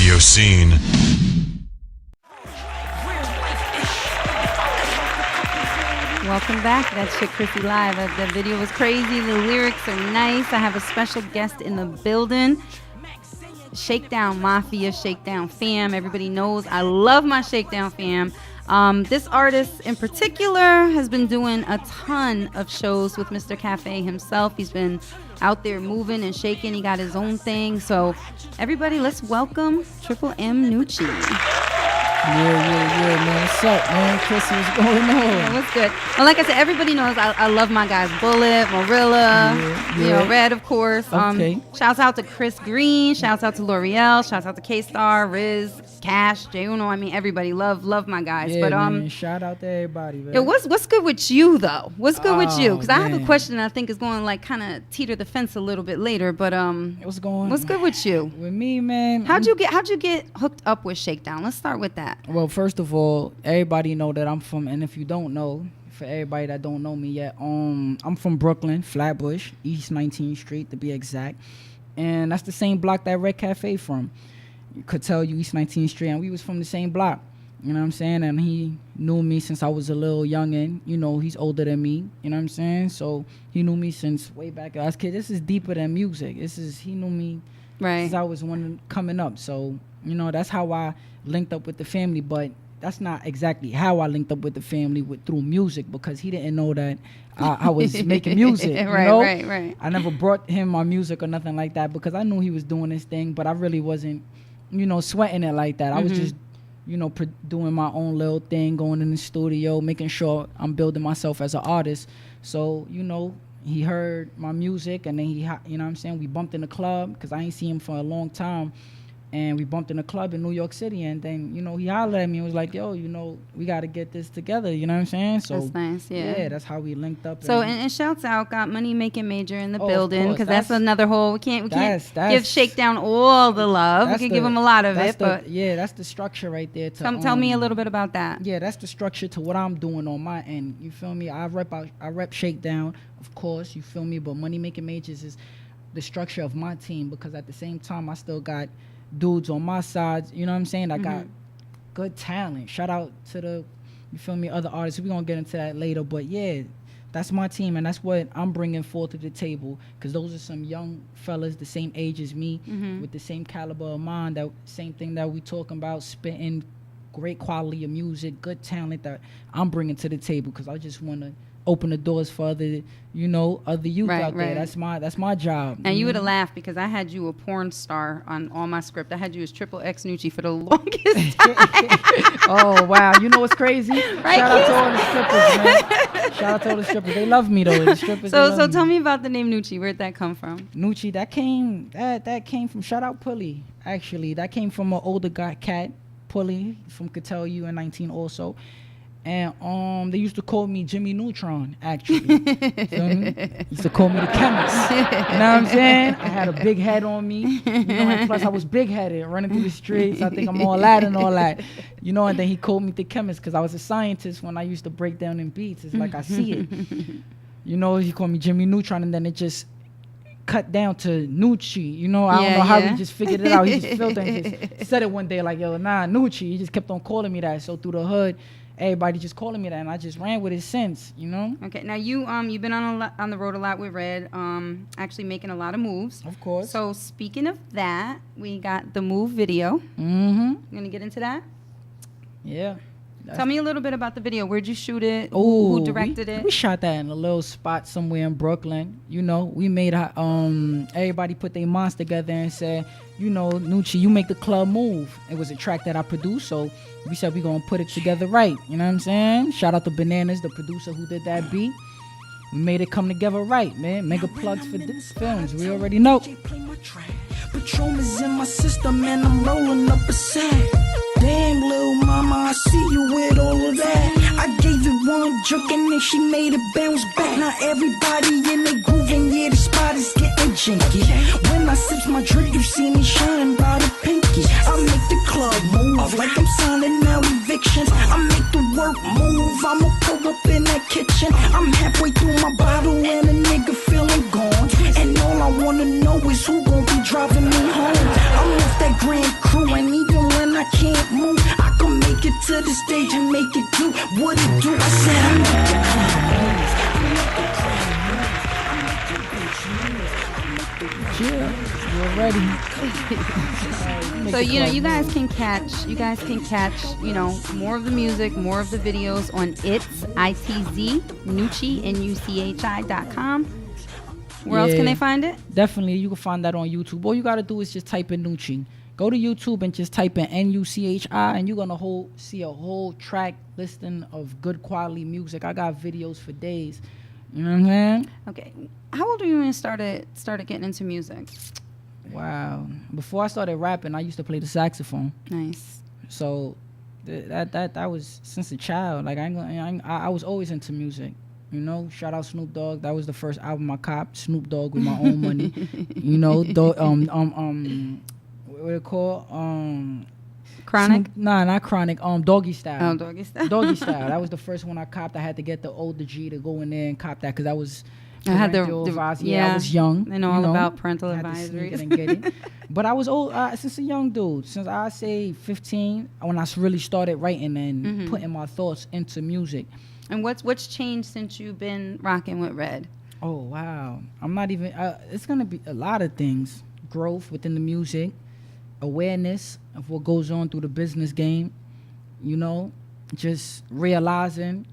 RadioSEEN. Welcome back. That Chick Crissy Live. The video was crazy. The lyrics are nice. I have a special guest in the building. Shakedown Mafia, Shakedown fam. Everybody knows I love my Shakedown fam. This artist in particular has been doing a ton of shows with Mr. Cafe himself. He's been out there moving and shaking. He got his own thing. So everybody, let's welcome Triple M Nuchi. Yeah, man. What's up, man? Crissy, what's going on? Yeah, what's good? Well, like I said, everybody knows I love my guys. Bullet, Marilla, you know, Red, of course. Okay. Shouts out to Chris Green. Shouts out to L'Oreal. Shouts out to K-Star, Riz, Cash, Jay Uno. I mean, everybody love my guys. Yeah, but man, shout out to everybody, man. Yeah, what's good with you though? What's good with you? Because I have a man. question that I think is going to like kind of teeter the fence a little bit later. But what's going? What's good with you? With me, man. How'd you get hooked up with Shakedown? Let's start with that. Well, first of all, everybody know that I'm from, and if you don't know, for everybody that don't know me yet, I'm from Brooklyn, Flatbush, East 19th Street to be exact, and that's the same block that Red Cafe from. You could tell you East 19th Street, and we was from the same block. You know what I'm saying? And he knew me since I was a little youngin'. You know, he's older than me. You know what I'm saying? So he knew me since way back as a kid. This is deeper than music. He knew me since I was one coming up. So, you know, that's how I linked up with the family. But that's not exactly how I linked up with the family through music, because he didn't know that I was making music. Right. I never brought him my music or nothing like that, because I knew he was doing his thing, but I really wasn't, you know, sweating it like that. I was just, you know, doing my own little thing, going in the studio, making sure I'm building myself as an artist. So, you know, he heard my music, and then you know what I'm saying, we bumped in the club, because I ain't seen him for a long time. And we bumped in a club in New York City, and then, you know, he hollered at me and was like, yo, you know, we got to get this together, you know what I'm saying? So that's nice, yeah. That's how we linked up. So, and shouts out, got Money Making Major in the building, because that's another whole, we can't give Shakedown all the love. We can give him a lot of it, but. Yeah, that's the structure right there. Tell me a little bit about that. Yeah, that's the structure to what I'm doing on my end. You feel me? I rep Shakedown, of course, you feel me? But Money Making Majors is the structure of my team, because at the same time, I still got dudes on my side, you know what I'm saying? I got good talent. Shout out to the, you feel me, other artists. We're going to get into that later. But yeah, that's my team, and that's what I'm bringing forth to the table, because those are some young fellas the same age as me, with the same caliber of mind, that same thing that we talking about, spitting great quality of music, good talent that I'm bringing to the table, because I just want to open the doors for other, you know, other youth out there. That's my job. And you would have laughed, because I had you a porn star on my script. I had you as Triple X Nuchi for the longest time. Oh wow! You know what's crazy? Right, shout out to all the strippers, man. Shout out to all the strippers. They love me though. The strippers. So tell me about the name Nuchi. Where'd that come from? Nuchi, that came from, shout out Pulley. Actually, that came from an older guy, cat Pulley, from could tell you in 19 also. And they used to call me Jimmy Neutron, actually. Used to call me the chemist. You know what I'm saying? I had a big head on me. You know, and plus I was big-headed, running through the streets. I think I'm all that and all that. You know, and then he called me the chemist, because I was a scientist when I used to break down in beats. It's like I see it. You know, he called me Jimmy Neutron, and then it just cut down to Nuchi. You know, I don't know how he just figured it out. He just felt it and just said it one day like, yo, nah, Nuchi. He just kept on calling me that. So through the hood, everybody just calling me that, and I just ran with it since, you know. Okay, now you've been on the road a lot with Red, actually making a lot of moves. Of course. So speaking of that, we got the Move video. You gonna get into that? Yeah. Tell me a little bit about the video. Where'd you shoot it? Ooh, Who directed it? We shot that in a little spot somewhere in Brooklyn. You know, we made everybody put their minds together and said, you know, Nuchi, you make the club move. It was a track that I produced, so we said we gonna put it together right. You know what I'm saying? Shout out to Bananas, the producer who did that beat. We made it come together right, man. Mega plugs for these films. We already know. Patron is in my system and I'm rolling up a sack. Damn, little mama, I see you with all of that. I gave it one jerk and then she made it bounce back. Now everybody in the groove and yeah, the spot is getting janky. When I sips my drink, you see me shining by the pinky. I make the club move like I'm signing out evictions. I make the work move, I'ma pull up in that kitchen. I'm halfway through my bottle and a nigga feeling gone. And all I wanna know is who gon' be driving me home. I'm off that grand crew, and even when I can't move, I can make it to the stage and make it do what it do. I said I'm with the Yeah, you're ready. So you guys can catch more of the music, more of the videos on ITZ Nuchi NUCHI.com. Where else can they find it? Definitely, you can find that on YouTube. All you gotta do is just type in Nuchi. Go to YouTube and just type in NUCHI, and you're gonna see a whole track listing of good quality music. I got videos for days. You know what I'm saying? Okay. How old were you when you started getting into music? Wow. Before I started rapping, I used to play the saxophone. Nice. So that was since a child. Like I was always into music. You know, shout out Snoop Dogg. That was the first album I copped. Snoop Dogg with my own money. You know, what it called? Chronic? Not Chronic. Doggy Style. Oh, Doggy Style. Doggy Style. That was the first one I copped. I had to get the older G to go in there and cop that because I was. I had the advisory. Yeah, I was young. I know all about parental advisory. Get it. But I was old since a young dude. Since I say 15, when I really started writing and putting my thoughts into music. And what's changed since you've been rocking with Red? Oh wow, I'm not even. It's gonna be a lot of things. Growth within the music, awareness of what goes on through the business game. You know, just realizing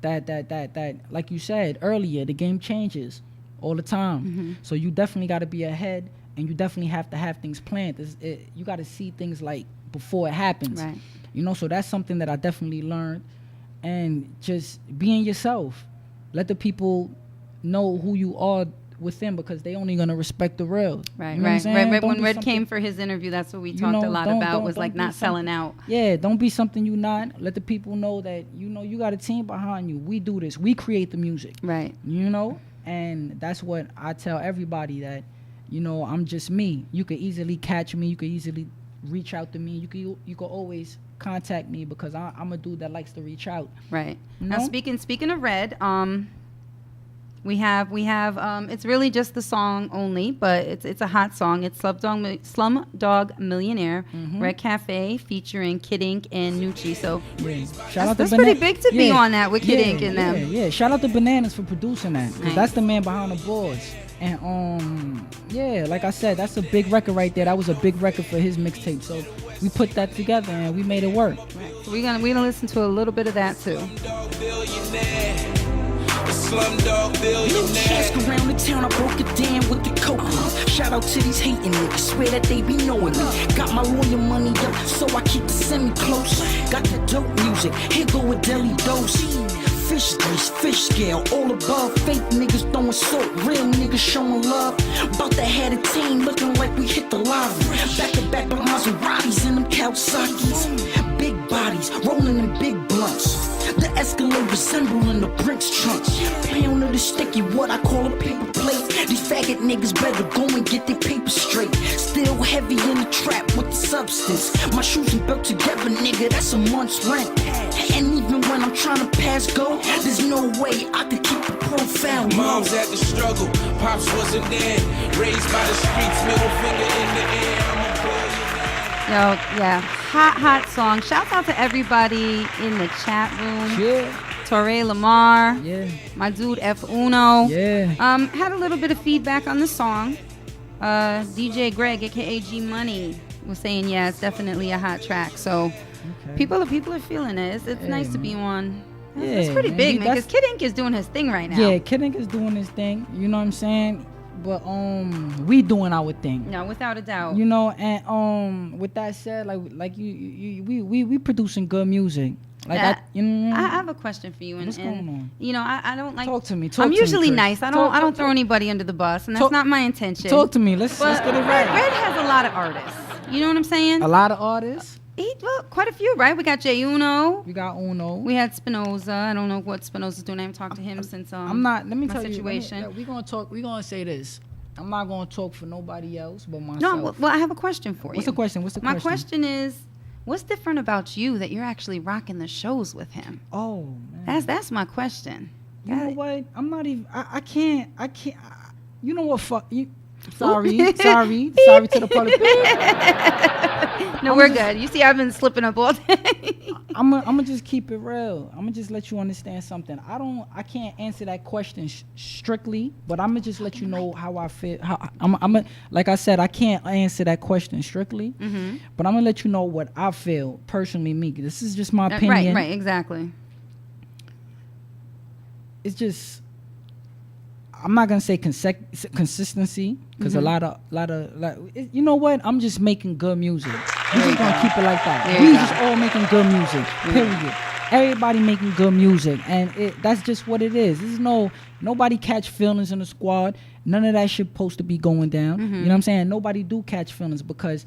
that like you said earlier, the game changes all the time. So you definitely got to be ahead, and you definitely have to have things planned. You got to see things like before it happens. Right. You know, so that's something that I definitely learned. And just being yourself. Let the people know who you are within, because they only gonna respect the real. Right, you know right. When Red came for his interview, that's what we talked a lot about, was like not selling out. Yeah, don't be something you not. Let the people know that you got a team behind you. We do this. We create the music. Right. You know, and that's what I tell everybody, that I'm just me. You could easily catch me. You could easily reach out to me. You could always contact me, because I'm a dude that likes to reach out. Right. Now speaking of Red, we have it's really just the song only, but it's a hot song. It's Slumdog Millionaire, Red Cafe, featuring Kid Ink and Nuchi. So that's pretty big to be on that with Kid Ink and them. Yeah. Shout out to Bananas for producing that, because that's the man behind the boards. And like I said, that's a big record right there. That was a big record for his mixtape. So we put that together and we made it work. Right. So we're gonna listen to a little bit of that too. Slumdog Billionaire. Ask around the town, I broke it down with the coke. Shout out to these hating niggas, swear that they be knowing me. Got my lawyer money up, so I keep the semi close. Got the dope music, here go a deli dose. Fish grease, fish scale, all above. Fake niggas throwing salt, real niggas showing love. About to have a team looking like we hit the lottery. Back to back with Maseratis and them Kawasaki's. Big bodies, rolling in big blunts. The Escalade resembling the Brinks trunks. Pound of the sticky, what I call a paper plate. These faggot niggas better go and get their paper straight. Still heavy in the trap with the substance. My shoes and belt together, nigga, that's a month's rent. And even when I'm trying to pass go, there's no way I could keep the profile. Mom's had the struggle, pops wasn't there. Raised by the streets, middle finger in the air. I'm a Yo, yeah, hot song. Shouts out to everybody in the chat room. Yeah. Torre Lamar. Yeah. My dude F Uno. Yeah. Had a little bit of feedback on the song. DJ Greg, aka G Money, was saying, yeah, it's definitely a hot track. So people are feeling it. It's nice to be on. It's pretty big, man, because Kid Ink is doing his thing right now. Yeah, Kid Ink is doing his thing. You know what I'm saying? But we doing our thing. No, without a doubt. You know, and with that said, like we producing good music. Like I have a question for you. What's going on? You know, I don't like. Talk to me. I'm usually nice. I don't throw anybody under the bus, and that's not my intention. Talk to me. Let's get it right. Red has a lot of artists. You know what I'm saying? A lot of artists. Quite a few, right? We got Jay Uno. We got Uno. We had Spinoza. I don't know what Spinoza's doing. I haven't talked to him since I'm not. Let me tell situation. you. We're gonna talk. We're gonna say this. I'm not gonna talk for nobody else but myself. No. Well, I have a question for you. What's the question? My question is, what's different about you that you're actually rocking the shows with him? Oh, man. That's my question. You know what? I'm not even. I can't. You know what? Fuck you. Sorry to the public. No, we're good. You see, I've been slipping up all day. I'm gonna just keep it real. I'm gonna just let you understand something. I can't answer that question strictly, but I'm gonna just let you know how I feel. Like I said, I can't answer that question strictly, but I'm gonna let you know what I feel personally. Me, this is just my opinion. Right, exactly. It's just, I'm not gonna say consistency, because a lot of you know what? I'm just making good music. I'm just gonna keep it like that. We just all making good music. Period. Everybody making good music, and that's just what it is. There's nobody catch feelings in the squad. None of that shit supposed to be going down. You know what I'm saying? Nobody do catch feelings, because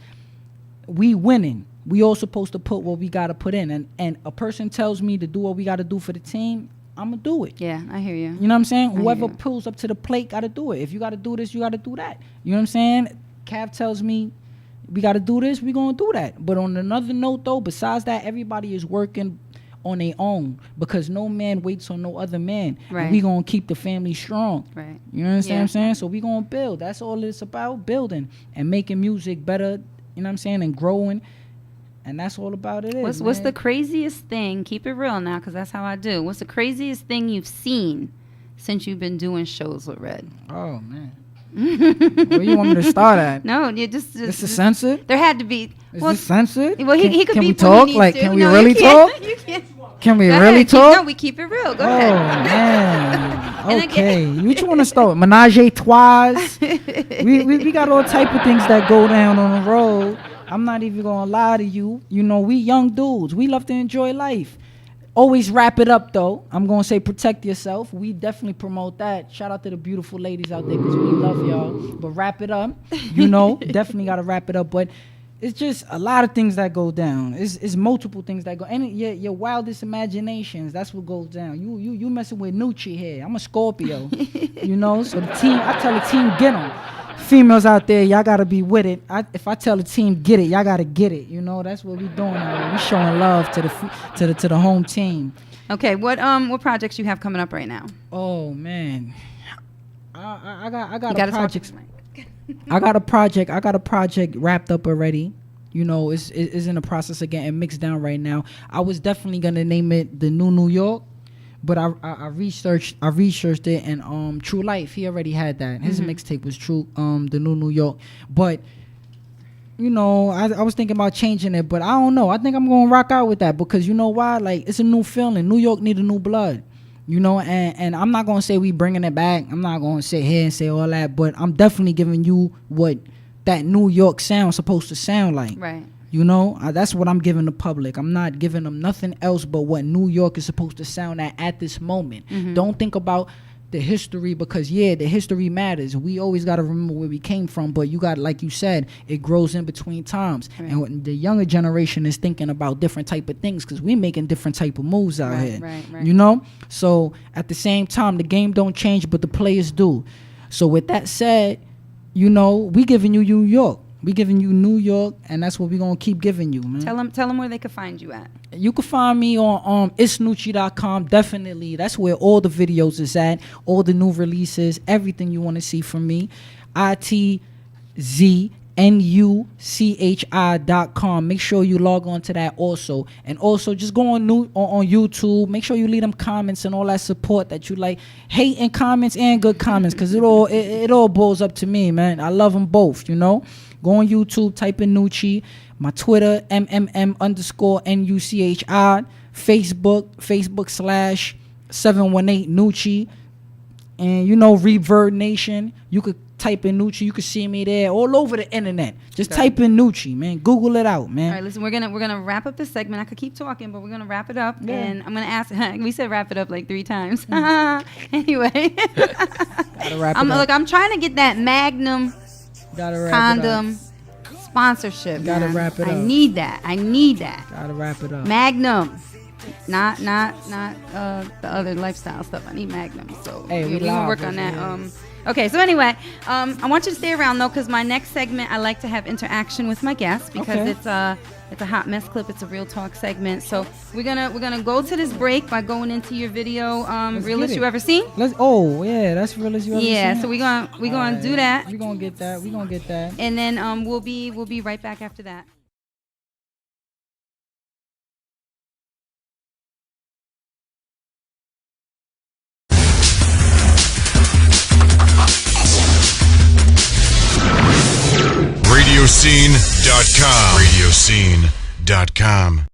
we winning. We all supposed to put what we gotta put in, and a person tells me to do what we gotta do for the team, I'm gonna do it. Yeah, I hear you. You know what I'm saying? Whoever pulls up to the plate gotta do it. If you gotta do this, you gotta do that. You know what I'm saying? Cav tells me we gotta do this, we gonna do that. But on another note though, besides that, everybody is working on their own, because no man waits on no other man. Right. We gonna keep the family strong. Right. You understand what I'm saying? So we gonna build. That's all it's about, building and making music better, you know what I'm saying, and growing. And that's all about it. What's the craziest thing? Keep it real now, because that's how I do. What's the craziest thing you've seen since you've been doing shows with Red? Oh man, where you want me to start at? No, you just this is censored. There had to be. Is this censored? Well, he could can be. We talk? Like, can we really talk? You can't. Can we Go really ahead. talk? No, we keep it real. Go oh ahead. Man, okay. Which one to start with? Menage a trois. we got all type of things that go down on the road. I'm not even gonna lie to you. You know, we young dudes. We love to enjoy life. Always wrap it up, though. I'm gonna say protect yourself. We definitely promote that. Shout out to the beautiful ladies out there, because we love y'all. But wrap it up. You know, definitely gotta wrap it up. But it's just a lot of things that go down. It's multiple things that go. And your wildest imaginations. That's what goes down. You messing with Nuchi here. I'm a Scorpio. You know, so the team. I tell the team, get them. Females out there, y'all gotta be with it. If I tell the team get it, y'all gotta get it. You know, that's what we doing out here. We showing love to the home team. Okay, what projects you have coming up right now? Oh man, I got a a project. I got a project wrapped up already. You know, it's in the process of getting mixed down right now. I was definitely gonna name it the New York. But I researched it, and True Life, he already had that. His mixtape was True, the New York. But you know, I was thinking about changing it, but I don't know. I think I'm gonna rock out with that, because you know why? Like, it's a new feeling. New York need a new blood. You know, and I'm not gonna say we bringing it back. I'm not gonna sit here and say all that, but I'm definitely giving you what that New York sound supposed to sound like. Right. You know, that's what I'm giving the public. I'm not giving them nothing else but what New York is supposed to sound at this moment. Don't think about the history, because the history matters. We always got to remember where we came from, but you got, like you said, it grows in between times. Right. And when the younger generation is thinking about different type of things, because we're making different type of moves out here. Right. You know? So at the same time, the game don't change, but the players do. So with that said, you know, we giving you New York. We giving you New York, and that's what we gonna keep giving you, man. Tell them where they can find you at. You can find me on itsnuchi.com. Definitely, that's where all the videos is at, all the new releases, everything you want to see from me. itznuchi.com. Make sure you log on to that also, and also just go on YouTube. Make sure you leave them comments and all that support that you like, hating comments and good comments, because it all boils up to me, man. I love them both, you know. Go on YouTube, type in Nuchi. My Twitter, MMM_NUCHI. Facebook /718 Nuchi. And, you know, Reverb Nation. You could type in Nuchi. You could see me there all over the internet. Just type in Nuchi, man. Google it out, man. All right, listen, we're gonna wrap up this segment. I could keep talking, but we're gonna wrap it up. Yeah. And I'm gonna ask. We said wrap it up like 3 times. Anyway, gotta wrap it up. Look, I'm trying to get that Magnum condom sponsorship. Gotta wrap it up. I need that. Gotta wrap it up. Magnum. Not the other lifestyle stuff. I need Magnum. So hey, we can work on that. Okay, so anyway, I want you to stay around though, because my next segment I like to have interaction with my guests, because it's a hot mess clip. It's a real talk segment. So we're gonna go to this break by going into your video, realest you ever seen. That's realest you ever seen. Yeah, so we're gonna do that. We're gonna get that. And then we'll be right back after that. RadioSEEN.com. RadioSEEN.com.